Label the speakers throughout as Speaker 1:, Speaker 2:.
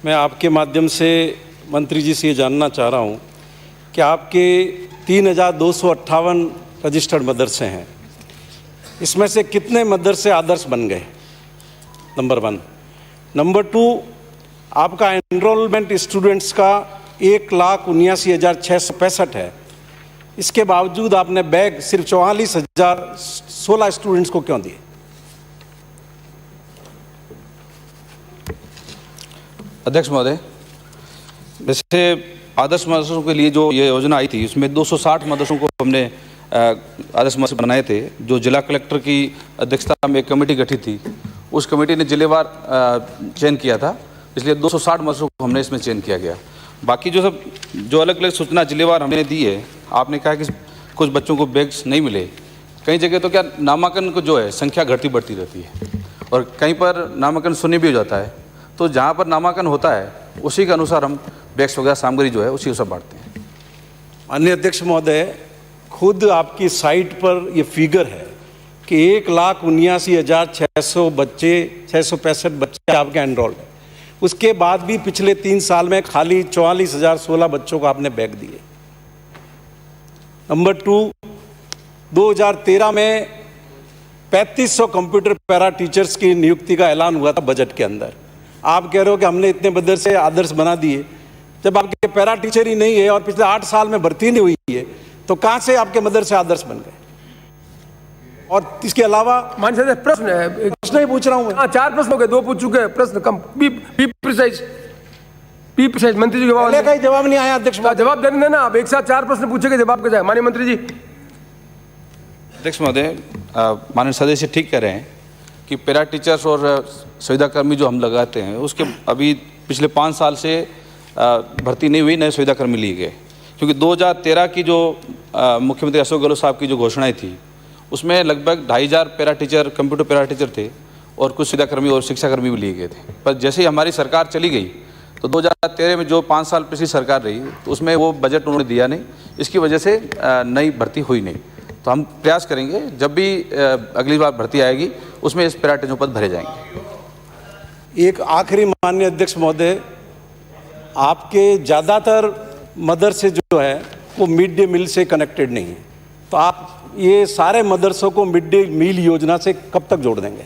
Speaker 1: मैं आपके माध्यम से मंत्री जी से ये जानना चाह रहा हूँ कि आपके 3,258 रजिस्टर्ड मदरसे हैं, इसमें से कितने मदरसे आदर्श बन गए? नंबर 1। नंबर 2, आपका एनरोलमेंट स्टूडेंट्स का 1,79,665 है, इसके बावजूद आपने बैग सिर्फ 44,016 स्टूडेंट्स को क्यों दिए?
Speaker 2: अध्यक्ष महोदय, वैसे आदर्श मदरसों के लिए जो ये योजना आई थी उसमें 260 मदरसों को हमने आदर्श मदरसे बनाए थे। जो जिला कलेक्टर की अध्यक्षता में एक कमेटी गठित थी, उस कमेटी ने जिलेवार चयन किया था, इसलिए 260 मदरसों को हमने इसमें चयन किया गया। बाकी जो अलग अलग सूचना जिलेवार हमने दी है, आपने कहा कि कुछ बच्चों को बैग्स नहीं मिले, कई जगह तो क्या नामांकन को जो है संख्या घटती बढ़ती रहती है और कहीं पर नामांकन शून्य भी हो जाता है। तो जहाँ पर नामांकन होता है उसी के अनुसार हम बैग्स वगैरह सामग्री जो है उसी अनुसार बांटते हैं।
Speaker 1: माननीय अध्यक्ष महोदय, खुद आपकी साइट पर ये फिगर है कि 1,79,665 बच्चे आपके एनरोल्ड हैं, उसके बाद भी पिछले 3 साल में खाली 44,016 बच्चों को आपने बैग दिए। नंबर 2, 2013 में 3,500 कंप्यूटर पैरा टीचर्स की नियुक्ति का ऐलान हुआ था बजट के अंदर। आप कह रहे हो कि हमने इतने मदरसे आदर्श बना दिए, जब आपके पैरा टीचर ही नहीं है और पिछले 8 साल में भर्ती नहीं हुई है, तो कहां से आपके मदरसे आदर्श बन गए? और इसके अलावा
Speaker 3: माननीय प्रश्न है,
Speaker 1: प्रश्न ही पूछ रहा हूं मैं।
Speaker 3: 4 प्रश्न हो गए, 2 पूछ चुके हैं, प्रश्न कम बी प्रिसाइज मंत्री जी
Speaker 1: पहले का ही जवाब नहीं आया अध्यक्ष।
Speaker 3: जवाब देने देना, आप एक साथ 4 प्रश्न पूछेंगे, जवाब के जाए। माननीय मंत्री जी।
Speaker 2: अध्यक्ष महोदय, माननीय सदस्य ठीक कह रहे हैं कि पैरा टीचर्स और सुविधाकर्मी जो हम लगाते हैं उसके अभी पिछले 5 साल से भर्ती नहीं हुई, नए सुविधाकर्मी लिए गए, क्योंकि 2013 की जो मुख्यमंत्री अशोक गहलोत साहब की जो घोषणाएं थी उसमें लगभग 2,500 para teacher, computer para teacher थे और कुछ सुविधाकर्मी और शिक्षाकर्मी भी लिए गए थे। पर जैसे ही हमारी सरकार चली गई तो 2013 में जो 5 साल पिछली सरकार रही तो उसमें वो बजट उन्होंने दिया नहीं, इसकी वजह से नई भर्ती हुई नहीं। तो हम प्रयास करेंगे जब भी अगली बार भर्ती आएगी उसमें इस पैरा टीचर पद भरे जाएंगे।
Speaker 1: एक आखिरी माननीय अध्यक्ष महोदय, आपके ज़्यादातर मदरसे जो है वो मिड डे मील से कनेक्टेड नहीं है, तो आप ये सारे मदरसों को मिड डे मील योजना से कब तक जोड़ देंगे?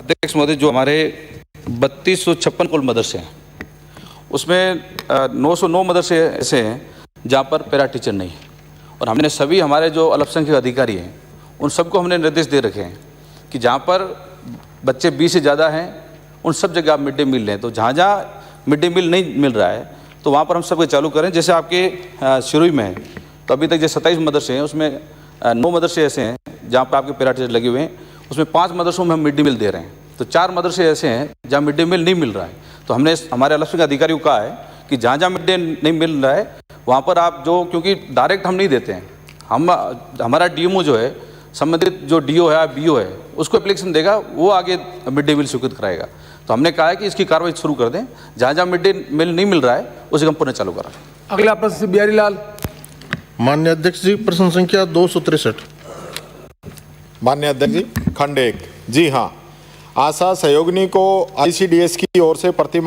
Speaker 2: अध्यक्ष महोदय, जो हमारे 3256 कुल मदरसे हैं उसमें 909 मदरसे ऐसे हैं जहाँ पर पैरा टीचर नहीं है, और हमने सभी हमारे जो अल्पसंख्यक अधिकारी हैं उन सबको हमने निर्देश दे रखे हैं कि जहाँ पर बच्चे 20 से ज़्यादा हैं उन सब जगह आप मिड डे मील लें। तो जहाँ जहाँ मिड डे मील नहीं मिल रहा है तो वहाँ पर हम सबको चालू करें। जैसे आपके शुरू में है तो अभी तक जो 27 मदरसे हैं उसमें 9 मदरसे ऐसे हैं जहाँ पर आपके पैरा टीचर लगे हुए हैं, उसमें 5 मदरसों में हम मिड डे मील दे रहे हैं। तो 4 मदरसे ऐसे हैं जहाँ मिड डे मील नहीं मिल रहा है। तो हमने हमारे अल्पसंख्यक अधिकारियों को कहा है कि जहाँ जहाँ मिड डे नहीं मिल रहा है वहाँ पर आप जो, क्योंकि डायरेक्ट हम नहीं देते हैं, हमारा डीएमओ जो है, संबंधित जो डीओ है बीओ है, उसको एप्लीकेशन देगा, वो आगे मिड डे मील स्वीकृत कराएगा। तो हमने कहा है कि इसकी कार्रवाई शुरू कर दें, जहाँ जहाँ मिड डे मील नहीं मिल रहा है उसे हम पुनः चालू करा।
Speaker 3: अगला प्रश्न बिहारी लाल।
Speaker 4: माननीय अध्यक्ष जी, प्रश्न संख्या 263।
Speaker 5: माननीय अध्यक्ष जी, खंड 1। जी हाँ, आशा सहयोगिनी को आईसीडीएस की ओर से प्रति